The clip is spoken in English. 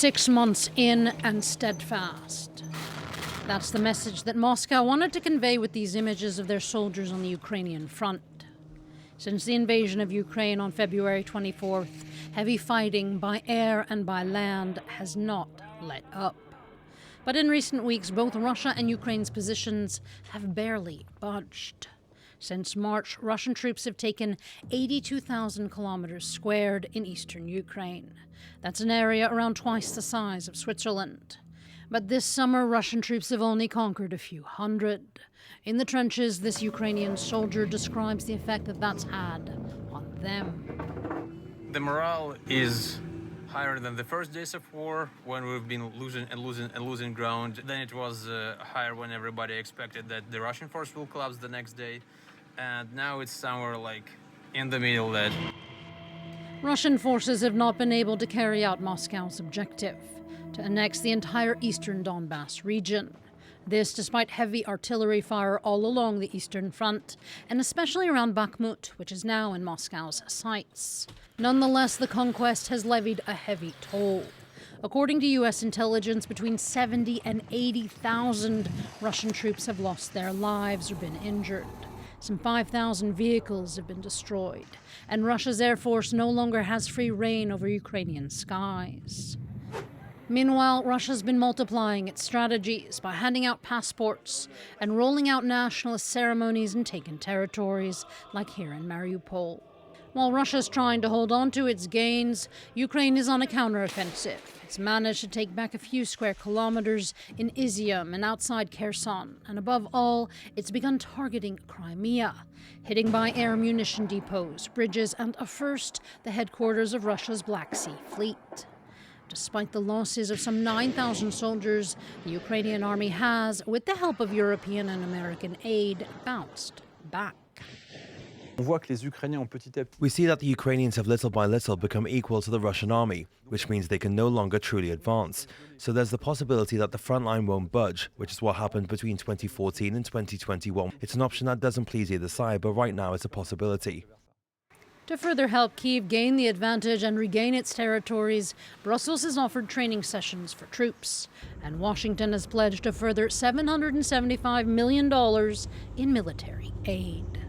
6 months in and steadfast. That's the message that Moscow wanted to convey with these images of their soldiers on the Ukrainian front. Since the invasion of Ukraine on February 24th, heavy fighting by air and by land has not let up. But in recent weeks, both Russia and Ukraine's positions have barely budged. Since March, Russian troops have taken 82,000 kilometers squared in eastern Ukraine. That's an area around twice the size of Switzerland. But this summer, Russian troops have only conquered a few hundred. In the trenches, this Ukrainian soldier describes the effect that that's had on them. The morale is higher than the first days of war, when we've been losing ground. Then it was higher when everybody expected that the Russian force will collapse the next day. And now it's somewhere like in the middle that Russian forces have not been able to carry out Moscow's objective, to annex the entire eastern Donbass region. This despite heavy artillery fire all along the eastern front, and especially around Bakhmut, which is now in Moscow's sights. Nonetheless, the conquest has levied a heavy toll. According to U.S. intelligence, between 70 and 80,000 Russian troops have lost their lives or been injured. Some 5,000 vehicles have been destroyed, and Russia's air force no longer has free reign over Ukrainian skies. Meanwhile, Russia's been multiplying its strategies by handing out passports and rolling out nationalist ceremonies in taken territories, like here in Mariupol. While Russia's trying to hold on to its gains, Ukraine is on a counteroffensive. It's managed to take back a few square kilometers in Izium and outside Kherson, and above all, it's begun targeting Crimea, hitting by air munition depots, bridges, and first, the headquarters of Russia's Black Sea Fleet. Despite the losses of some 9,000 soldiers, the Ukrainian army has, with the help of European and American aid, bounced back. We see that the Ukrainians have little by little become equal to the Russian army, which means they can no longer truly advance. So there's the possibility that the front line won't budge, which is what happened between 2014 and 2021. It's an option that doesn't please either side, but right now it's a possibility. To further help Kyiv gain the advantage and regain its territories, Brussels has offered training sessions for troops, and Washington has pledged a further $775 million in military aid.